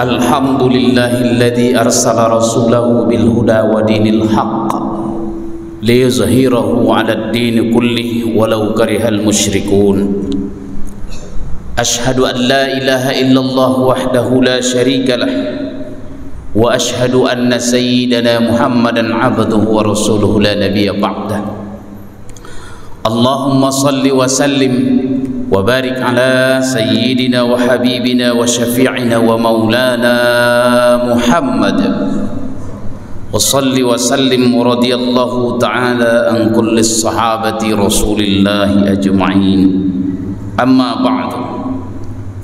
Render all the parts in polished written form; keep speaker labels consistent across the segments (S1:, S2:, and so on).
S1: Alhamdulillahilladzi arsala rasulahu bil huda wa dinil haqq liyuzhirahu 'alad din kullih walau karihal musyrikun. Ashhadu an la ilaha illallah wahdahu la syarika lah wa ashhadu anna sayyidana Muhammadan 'abduhu wa rasuluhu la nabiyya ba'dah. Allahumma salli wa sallim wa barik ala sayyidina wa habibina wa syafi'ina wa maulana Muhammad wa salli wa sallim wa radiyallahu ta'ala an kulli sahabati rasulillahi ajma'in. Amma ba'du,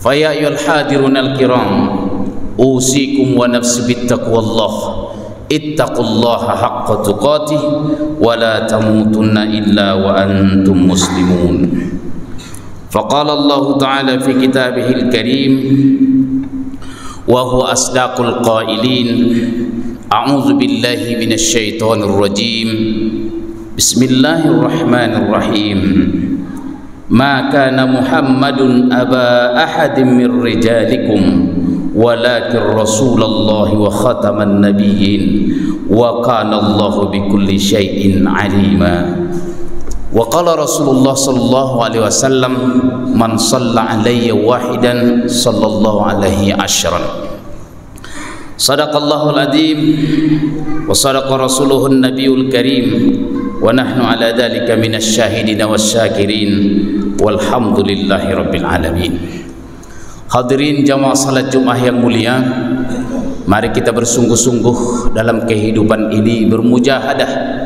S1: fa ya ayyuhal hadirun al-kiram, usikum wa nafsi bittaqwallah, ittaqullaha haqqa tuqatih wa la tamutunna illa wa antum muslimun. فقال الله تعالى في كتابه الكريم وهو أصدق القائلين: أعوذ بالله من الشيطان الرجيم، بسم الله الرحمن الرحيم، ما كان محمد أبا أحد من رجالكم ولكن رسول الله وختم النبيين وكان الله بكل شيء عليما. وقال رسول الله صلى الله عليه وسلم: من صلى علي واحدا صلى الله عليه عشرا. صدق الله العظيم وصدق رسوله النبي الكريم ونحن على ذلك من الشاهدين والشاكرين والحمد لله رب العالمين. Hadirin jamaah salat Jumat yang mulia, mari kita bersungguh-sungguh dalam kehidupan ini bermujahadah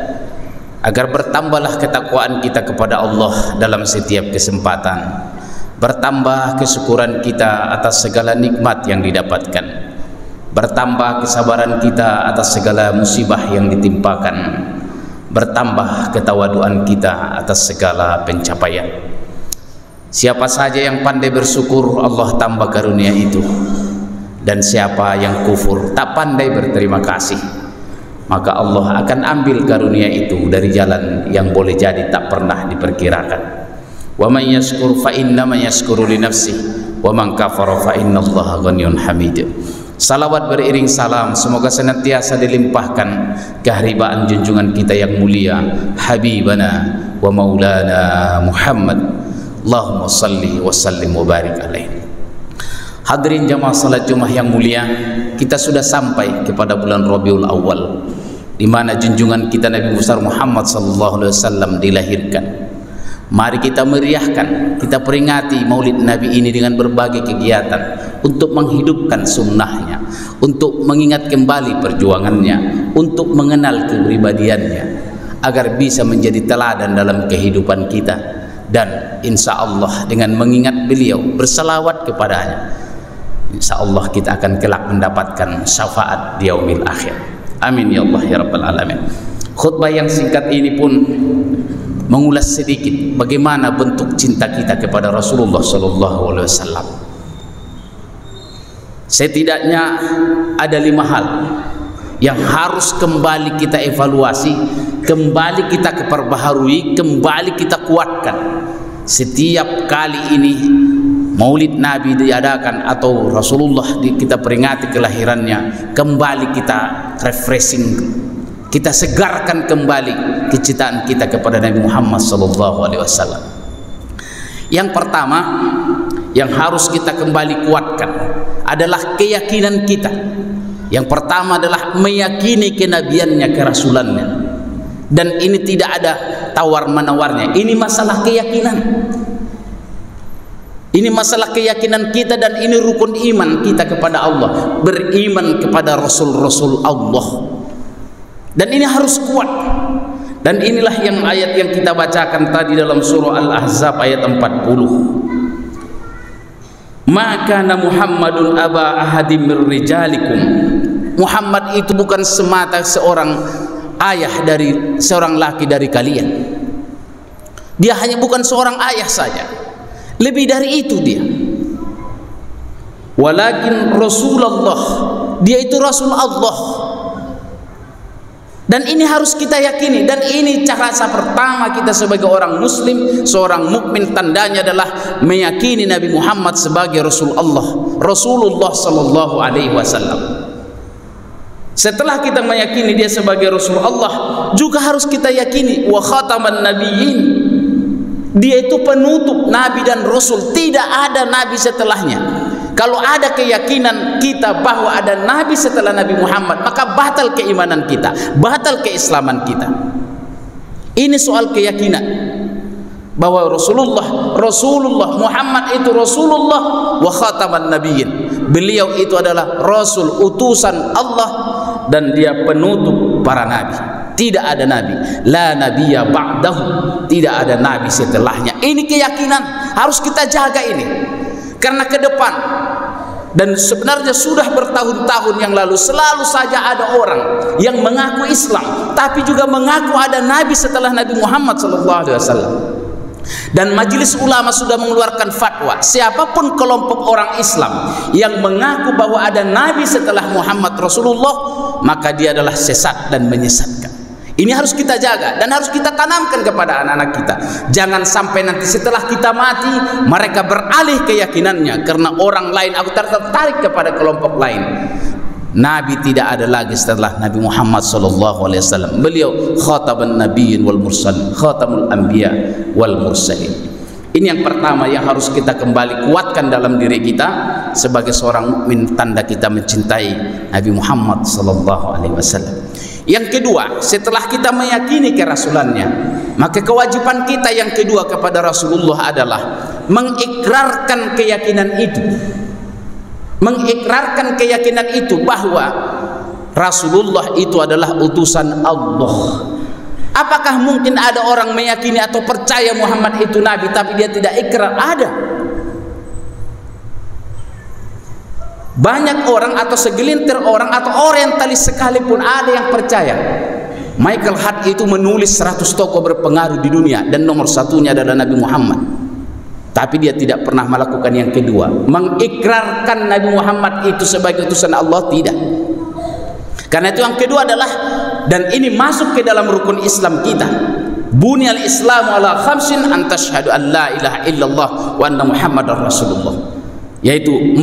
S1: agar bertambahlah ketakwaan kita kepada Allah dalam setiap kesempatan, bertambah kesyukuran kita atas segala nikmat yang didapatkan, bertambah kesabaran kita atas segala musibah yang ditimpakan, bertambah ketawaduan kita atas segala pencapaian. Siapa saja yang pandai bersyukur, Allah tambah karunia itu, dan siapa yang kufur tak pandai berterima kasih, maka Allah akan ambil karunia itu dari jalan yang boleh jadi tak pernah diperkirakan. Wa man yashkur fa innama yashkuru li nafsihi wa man kafara fa innallaha ghaniyyun hamid. Salawat beriring salam semoga senantiasa dilimpahkan keharibaan junjungan kita yang mulia habibana wa maulana Muhammad. Allahumma salli wa sallim wa barik alaihi. Hadirin jamaah salat Jumat yang mulia, kita sudah sampai kepada bulan Rabiul Awal, di mana junjungan kita Nabi besar Muhammad sallallahu alaihi wasallam dilahirkan. Mari kita meriahkan, kita peringati Maulid Nabi ini dengan berbagai kegiatan untuk menghidupkan sunnahnya, untuk mengingat kembali perjuangannya, untuk mengenal kepribadiannya, agar bisa menjadi teladan dalam kehidupan kita. Dan insya Allah dengan mengingat beliau, berselawat kepadanya, insya Allah kita akan kelak mendapatkan syafaat di yaumil akhir. Amin ya Allah ya Rabbal Alamin. Khutbah yang singkat ini pun mengulas sedikit bagaimana bentuk cinta kita kepada Rasulullah Sallallahu Alaihi Wasallam. Setidaknya ada 5 hal yang harus kembali kita evaluasi, kembali kita keperbaharui, kembali kita kuatkan. Setiap kali ini Maulid Nabi diadakan atau Rasulullah kita peringati kelahirannya, kembali kita refreshing, kita segarkan kembali kecintaan kita kepada Nabi Muhammad SAW. Yang pertama yang harus kita kembali kuatkan adalah keyakinan kita. Yang pertama adalah meyakini kenabiannya, kerasulannya, dan ini tidak ada tawar menawarnya. Ini masalah keyakinan. Ini masalah keyakinan kita, dan ini rukun iman kita kepada Allah, beriman kepada Rasul-Rasul Allah, dan ini harus kuat. Dan inilah yang ayat yang kita bacakan tadi dalam surah Al-Ahzab ayat 40. Ma kana Muhammadun aba ahadim mir rijalikum. Muhammad itu bukan semata seorang ayah dari seorang laki dari kalian. Dia hanya bukan seorang ayah saja, lebih dari itu dia. Walakin Rasulullah, dia itu Rasul Allah. Dan ini harus kita yakini, dan ini cara pertama kita sebagai orang muslim, seorang mukmin, tandanya adalah meyakini Nabi Muhammad sebagai Rasulullah sallallahu alaihi wasallam. Setelah kita meyakini dia sebagai Rasulullah, juga harus kita yakini wa khataman nabiyyin, dia itu penutup nabi dan rasul, tidak ada nabi setelahnya. Kalau ada keyakinan kita bahwa ada nabi setelah Nabi Muhammad, maka batal keimanan kita, batal keislaman kita. Ini soal keyakinan bahwa Rasulullah Muhammad itu Rasulullah wa khataman nabiyyin. Beliau itu adalah rasul, utusan Allah, dan dia penutup para nabi. Tidak ada nabi, la nabiyya ba'dahu, tidak ada nabi setelahnya. Ini keyakinan harus kita jaga ini. Karena ke depan, dan sebenarnya sudah bertahun-tahun yang lalu, selalu saja ada orang yang mengaku Islam tapi juga mengaku ada nabi setelah Nabi Muhammad SAW. Dan majelis ulama sudah mengeluarkan fatwa, siapapun kelompok orang Islam yang mengaku bahwa ada nabi setelah Muhammad Rasulullah, maka dia adalah sesat dan menyesatkan. Ini harus kita jaga dan harus kita tanamkan kepada anak-anak kita. Jangan sampai nanti setelah kita mati mereka beralih keyakinannya karena orang lain aku tertarik kepada kelompok lain. Nabi tidak ada lagi setelah Nabi Muhammad SAW. Beliau khataman nabiyyin wal mursalin, khatamul anbiya wal mursalin. Ini yang pertama yang harus kita kembali kuatkan dalam diri kita sebagai seorang mukmin, tanda kita mencintai Nabi Muhammad SAW. Yang kedua, setelah kita meyakini kerasulannya, maka kewajiban kita yang kedua kepada Rasulullah adalah mengikrarkan keyakinan itu. Mengikrarkan keyakinan itu bahwa Rasulullah itu adalah utusan Allah. Apakah mungkin ada orang meyakini atau percaya Muhammad itu nabi tapi dia tidak ikrar? Ada. Banyak orang atau segelintir orang atau orientalis sekalipun ada yang percaya Michael Hart itu menulis 100 tokoh berpengaruh di dunia dan nomor satunya adalah Nabi Muhammad, tapi dia tidak pernah melakukan yang kedua, mengikrarkan Nabi Muhammad itu sebagai utusan Allah. Tidak. Karena itu yang kedua adalah, dan ini masuk ke dalam rukun Islam kita, bunyal Islamu ala khamsin an tashhadu an la ilaha illallah wa anna Muhammadar Rasulullah, yaitu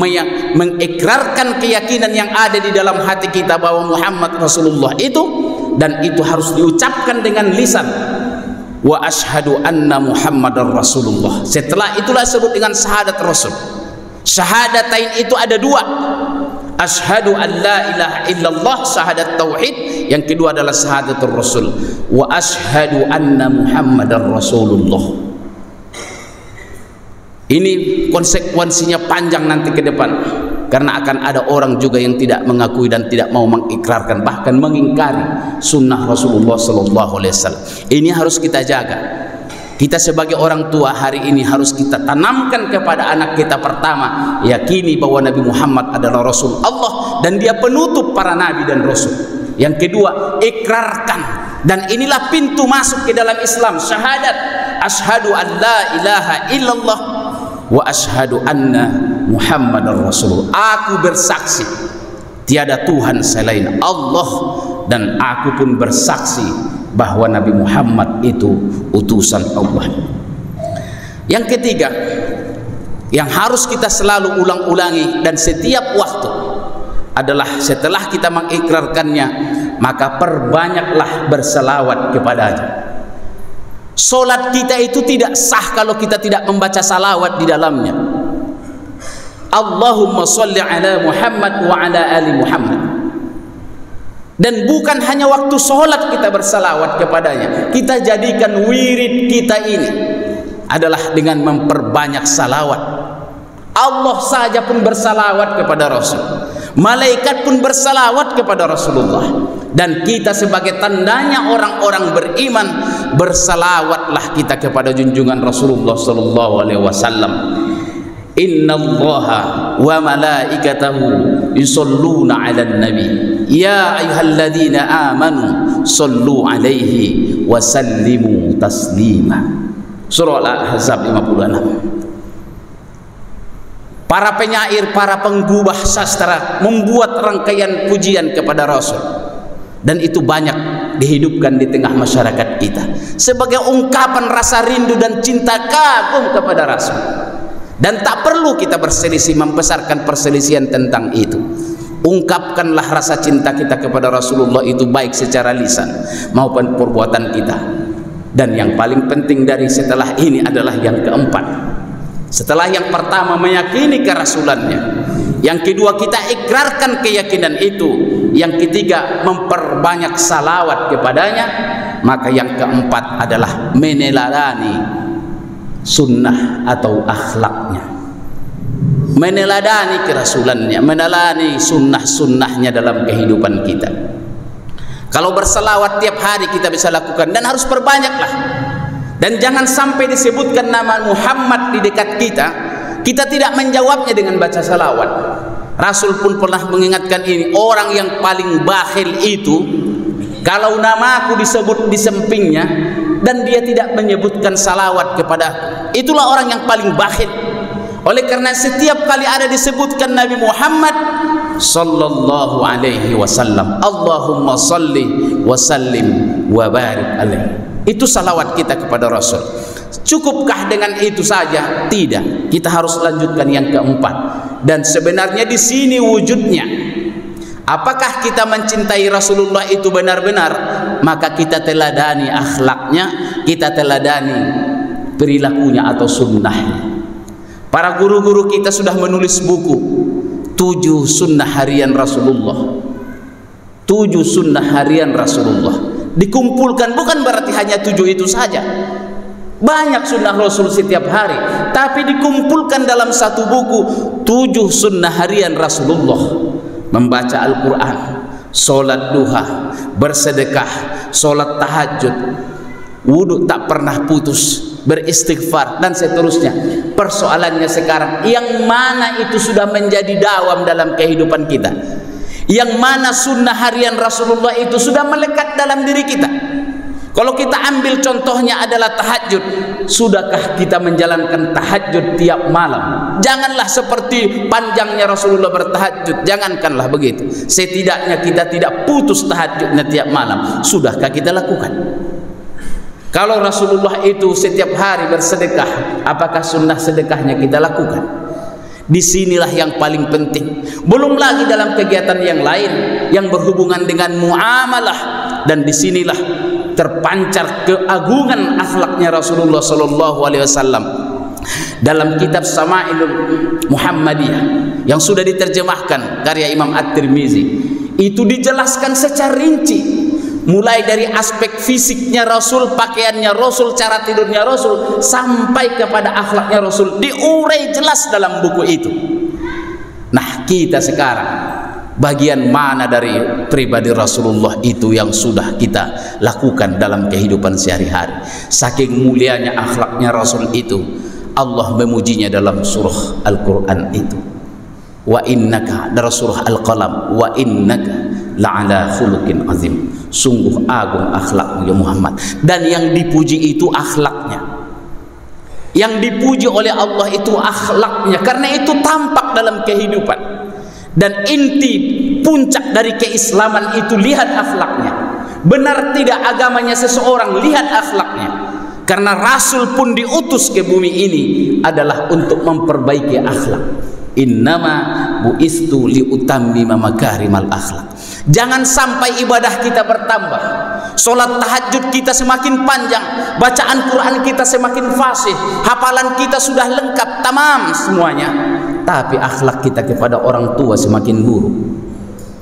S1: mengikrarkan keyakinan yang ada di dalam hati kita bahwa Muhammad Rasulullah itu, dan itu harus diucapkan dengan lisan, wa ashhadu anna Muhammadar Rasulullah. Setelah itulah disebut dengan syahadat Rasul. Syahadatain itu ada dua, ashhadu an la ilaha illallah, syahadat tauhid. Yang kedua adalah syahadatul Rasul, wa ashhadu anna Muhammadar Rasulullah. Ini konsekuensinya panjang nanti ke depan, karena akan ada orang juga yang tidak mengakui dan tidak mau mengikrarkan, bahkan mengingkari sunnah Rasulullah SAW. Ini harus kita jaga. Kita sebagai orang tua hari ini harus kita tanamkan kepada anak kita, pertama, yakini bahwa Nabi Muhammad adalah Rasul Allah dan dia penutup para nabi dan rasul. Yang kedua, ikrarkan, dan inilah pintu masuk ke dalam Islam, syahadat, asyhadu an la ilaha illallah wa ashhadu anna Muhammadar Rasulullah. Aku bersaksi tiada Tuhan selain Allah, dan aku pun bersaksi bahwa Nabi Muhammad itu utusan Allah. Yang ketiga yang harus kita selalu ulang-ulangi dan setiap waktu adalah setelah kita mengikrarkannya, maka perbanyaklah berselawat kepadanya. Solat kita itu tidak sah kalau kita tidak membaca salawat di dalamnya. Allahumma sholli ala Muhammad wa ala ali Muhammad. Dan bukan hanya waktu solat kita bersalawat kepadanya, kita jadikan wirid kita ini adalah dengan memperbanyak salawat. Allah saja pun bersalawat kepada Rasul, malaikat pun bersalawat kepada Rasulullah, dan kita sebagai tandanya orang-orang beriman bersalawatlah kita kepada junjungan Rasulullah sallallahu alaihi wasallam. Innallaha wa malaikatahu yusholluna 'alan nabi ya ayyuhalladzina amanu shollu 'alaihi wa sallimu taslima. Surah Al-Ahzab 56. Para penyair, para penggubah sastra membuat rangkaian pujian kepada Rasul, dan itu banyak dihidupkan di tengah masyarakat kita sebagai ungkapan rasa rindu dan cinta kagum kepada Rasul. Dan tak perlu kita berselisih, membesarkan perselisihan tentang itu. Ungkapkanlah rasa cinta kita kepada Rasulullah itu baik secara lisan maupun perbuatan kita. Dan yang paling penting dari setelah ini adalah yang keempat. Setelah yang pertama meyakini kerasulannya, yang kedua kita ikrarkan keyakinan itu, yang ketiga memperbanyak salawat kepadanya, maka yang keempat adalah meneladani sunnah atau akhlaknya, meneladani kerasulannya, meneladani sunnah-sunnahnya dalam kehidupan kita. Kalau berselawat tiap hari kita bisa lakukan, dan harus perbanyaklah. Dan jangan sampai disebutkan nama Muhammad di dekat kita, kita tidak menjawabnya dengan baca salawat. Rasul pun pernah mengingatkan ini, orang yang paling bakhil itu kalau namaku disebut di sampingnya dan dia tidak menyebutkan salawat kepadaku, itulah orang yang paling bakhil. Oleh karena setiap kali ada disebutkan Nabi Muhammad sallallahu alaihi wasallam, Allahumma salli wa sallim wa barik alaihi, itu salawat kita kepada Rasul. Cukupkah dengan itu saja? Tidak. Kita harus lanjutkan yang keempat. Dan sebenarnya di sini wujudnya. Apakah kita mencintai Rasulullah itu benar-benar? Maka kita teladani akhlaknya, kita teladani perilakunya atau sunnahnya. Para guru-guru kita sudah menulis buku 7 sunnah harian Rasulullah. 7 sunnah harian Rasulullah. Dikumpulkan, bukan berarti hanya 7 itu saja. Banyak sunnah Rasul setiap hari, tapi dikumpulkan dalam satu buku 7 sunnah harian Rasulullah. Membaca Al-Quran, sholat duha, bersedekah, sholat tahajud, wudhu tak pernah putus, beristighfar, dan seterusnya. Persoalannya sekarang, yang mana itu sudah menjadi dawam dalam kehidupan kita? Yang mana sunnah harian Rasulullah itu sudah melekat dalam diri kita? Kalau kita ambil contohnya adalah tahajud, sudahkah kita menjalankan tahajud tiap malam? Janganlah seperti panjangnya Rasulullah bertahajud, jangankanlah begitu. Setidaknya kita tidak putus tahajudnya tiap malam. Sudahkah kita lakukan? Kalau Rasulullah itu setiap hari bersedekah, apakah sunnah sedekahnya kita lakukan? Disinilah yang paling penting. Belum lagi dalam kegiatan yang lain yang berhubungan dengan muamalah, dan disinilah terpancar keagungan akhlaknya Rasulullah sallallahu alaihi wasallam. Dalam kitab Sama'ilul Muhammadiyah yang sudah diterjemahkan karya Imam At-Tirmizi, itu dijelaskan secara rinci, mulai dari aspek fisiknya Rasul, pakaiannya Rasul, cara tidurnya Rasul, sampai kepada akhlaknya Rasul, diurai jelas dalam buku itu. Nah, kita sekarang bagian mana dari pribadi Rasulullah itu yang sudah kita lakukan dalam kehidupan sehari-hari? Saking mulianya akhlaknya Rasul itu, Allah memujinya dalam surah Al-Quran itu. Wa innaka, dalam surah Al-Qalam, wa innaka la'ala khuluqin azim. Sungguh agung akhlakmu ya Muhammad. Dan yang dipuji itu akhlaknya. Yang dipuji oleh Allah itu akhlaknya, karena itu tampak dalam kehidupan. Dan inti puncak dari keislaman itu lihat akhlaknya. Benar tidak agamanya seseorang, lihat akhlaknya. Karena Rasul pun diutus ke bumi ini adalah untuk memperbaiki akhlak. Innama bu'istu liutammima makarimal akhlak. Jangan sampai ibadah kita bertambah, sholat tahajud kita semakin panjang, bacaan Quran kita semakin fasih, hafalan kita sudah lengkap, tamam semuanya, tapi akhlak kita kepada orang tua semakin buruk,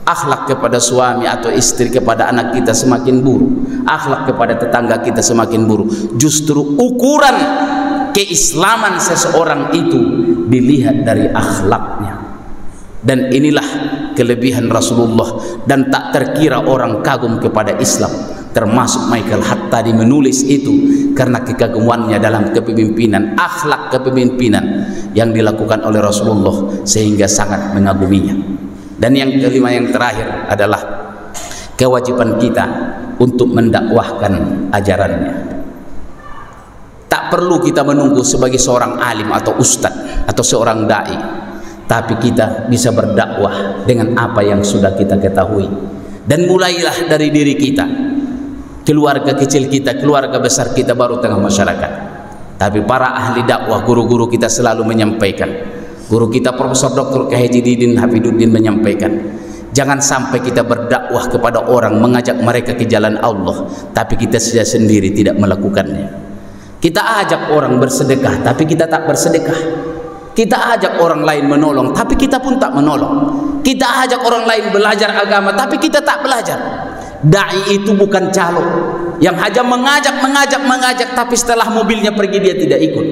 S1: akhlak kepada suami atau istri, kepada anak kita semakin buruk, akhlak kepada tetangga kita semakin buruk. Justru ukuran keislaman seseorang itu dilihat dari akhlaknya. Dan inilah kelebihan Rasulullah, dan tak terkira orang kagum kepada Islam, termasuk Michael Hattadi menulis itu karena kekagumannya dalam kepemimpinan, akhlak kepemimpinan yang dilakukan oleh Rasulullah, sehingga sangat mengaguminya. Dan yang kelima, yang terakhir adalah kewajiban kita untuk mendakwahkan ajarannya. Tak perlu kita menunggu sebagai seorang alim atau ustadz atau seorang dai, tapi kita bisa berdakwah dengan apa yang sudah kita ketahui. Dan mulailah dari diri kita. keluarga kecil kita, keluarga besar kita, baru tengah masyarakat. Tapi para ahli dakwah, guru-guru kita selalu menyampaikan, guru kita Profesor Dr. K. Haji Didin Hafiduddin menyampaikan, jangan sampai kita berdakwah kepada orang, mengajak mereka ke jalan Allah, tapi kita sendiri tidak melakukannya. Kita ajak orang bersedekah, tapi kita tak bersedekah. Kita ajak orang lain menolong, tapi kita pun tak menolong. Kita ajak orang lain belajar agama, tapi kita tak belajar. Dai itu bukan calo yang hanya mengajak, tapi setelah mobilnya pergi dia tidak ikut.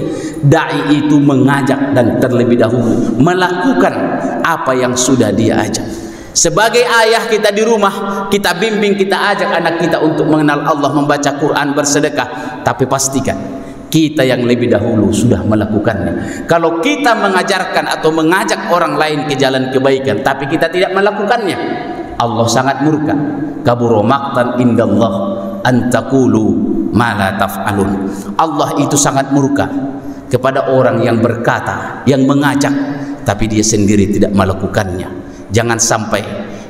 S1: Dai itu mengajak dan terlebih dahulu melakukan apa yang sudah dia ajak. Sebagai ayah kita di rumah, kita bimbing, kita ajak anak kita untuk mengenal Allah, membaca Quran, bersedekah, tapi pastikan kita yang lebih dahulu sudah melakukannya. Kalau kita mengajarkan atau mengajak orang lain ke jalan kebaikan, tapi kita tidak melakukannya, Allah sangat murka. Kabura maqtan indallah an taqulu ma la taf'alun. Allah itu sangat murka kepada orang yang berkata, yang mengajak, tapi dia sendiri tidak melakukannya. Jangan sampai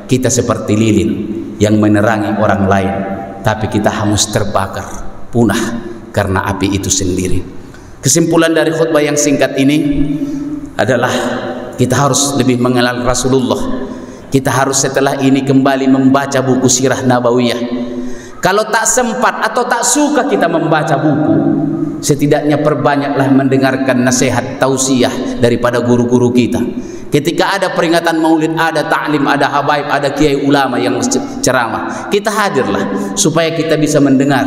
S1: kita seperti lilin yang menerangi orang lain, tapi kita hangus terbakar, punah karena api itu sendiri. Kesimpulan dari khutbah yang singkat ini adalah kita harus lebih mengenal Rasulullah. Kita harus setelah ini kembali membaca buku Sirah Nabawiyah. Kalau tak sempat atau tak suka kita membaca buku, setidaknya perbanyaklah mendengarkan nasihat tausiah daripada guru-guru kita. Ketika ada peringatan maulid, ada ta'lim, ada habaib, ada kiai ulama yang ceramah, kita hadirlah supaya kita bisa mendengar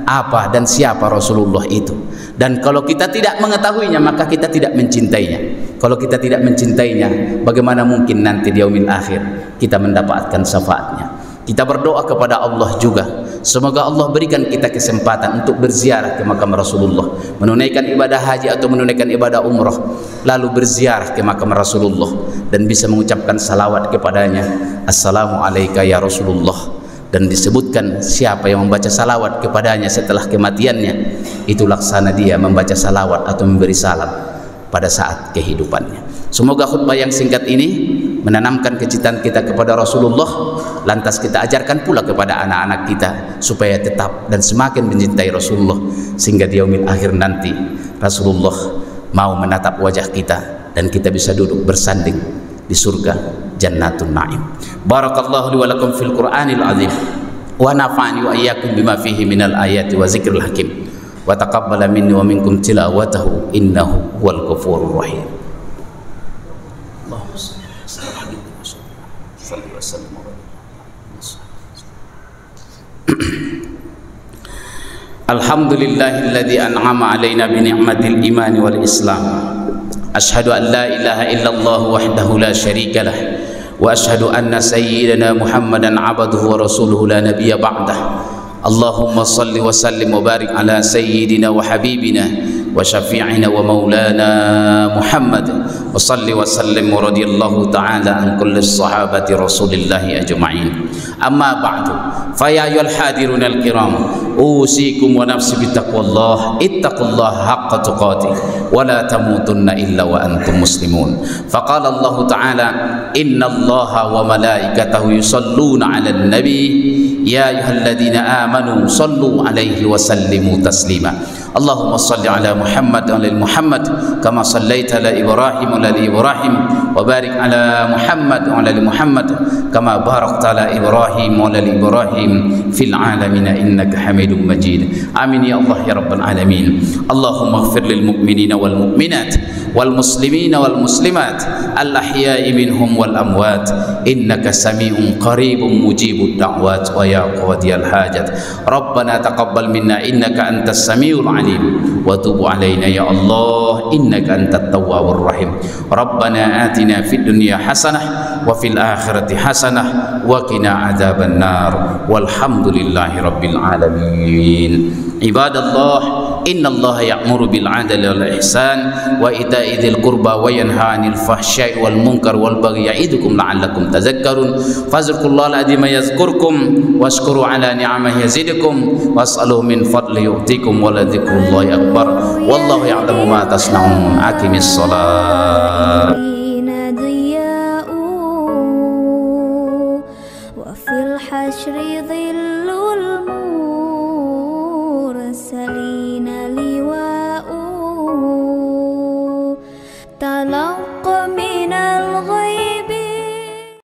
S1: apa dan siapa Rasulullah itu. Dan kalau kita tidak mengetahuinya, maka kita tidak mencintainya. Kalau kita tidak mencintainya, bagaimana mungkin nanti di yaumil akhir kita mendapatkan syafaatnya? Kita berdoa kepada Allah juga, semoga Allah berikan kita kesempatan untuk berziarah ke makam Rasulullah, menunaikan ibadah haji atau menunaikan ibadah umrah, lalu berziarah ke makam Rasulullah dan bisa mengucapkan salawat kepadanya. Assalamualaikum ya Rasulullah. Dan disebutkan siapa yang membaca salawat kepadanya setelah kematiannya, itu laksana dia membaca salawat atau memberi salam pada saat kehidupannya. Semoga khutbah yang singkat ini menanamkan kecintaan kita kepada Rasulullah, lantas kita ajarkan pula kepada anak-anak kita supaya tetap dan semakin mencintai Rasulullah, sehingga di yaumil akhir nanti Rasulullah mau menatap wajah kita dan kita bisa duduk bersanding di surga Jannatun Na'im. Barakallahu li wa lakum fil Qur'anil azim wa nafa'ani wa iyyakum bima fihi minal ayati wa zikril hakim wa taqabbala minni wa minkum tilawatahu innahu huwal ghafurur rahim. Allahumma shalli wa sallim Alhamdulillahilladzi an'ama 'alaina bi ni'matil imani wal islam. Ashhadu an la ilaha illallah wahdahu la syarika lah wa ashhadu anna sayyidana Muhammadan 'abduhu wa rasuluhu la nabiyya ba'dah. Allahumma salli wa sallim wa barik ala sayyidina wa habibina wa syafi'ina wa maulana Muhammad wa salli wa sallim wa radiyallahu ta'ala an kulli sahabati rasulillahi ajma'in. Amma ba'du, fa ya ayyuhal hadirun al-kiram, usikum wa nafsi bittaqwallah, ittaqullaha haqqa tuqatih wa la tamutunna illa wa antum muslimun. Faqala Allah ta'ala, innallaha wa malaikatahu yusalluna 'alan nabi ya ayyuhalladzina amanu sallu 'alaihi wa sallimu taslima. Allahumma salli ala Muhammad wa ala Muhammad kama sallaita ala Ibrahim wa ala Ibrahim wa barik ala Muhammad wa ala Muhammad kama barakta ala Ibrahim wa ala Ibrahim fil alamin innaka Hamidum Majid. Amin ya Allah ya rabbal alamin. Allahumma ighfir lil mu'minina wal mu'minat wal muslimina wal muslimat al ahya'i minhum wal amwat innaka sami'un qaribun mujibud da'wat wa ya qadiyal hajat. Rabbana taqabbal minna innaka antas samiul alim wa tub alaina ya Allah innaka antat tawwabur rahim. Rabbana atina fid dunya hasanah wa fil akhirati hasanah wa qina adzaban nar walhamdulillahi rabbil alamin. Ibadallah, innallaha ya'muru bil 'adli wal ihsan wa ita'i dzil qurba wa yanha 'anil fahsya'i wal munkar wal baghi ya'idukum la'allakum tadhakkarun. Fazkurullahal 'azima yazkurkum washkuru 'ala ni'amihi yazidukum was'aluhu min fadli yu'tikum wa la dzikrullahi akbar. Wallahu ya'lamu ma tasna'un. Aqimis shalah.
S2: وفي الحشر ظل الموت الحق من الغي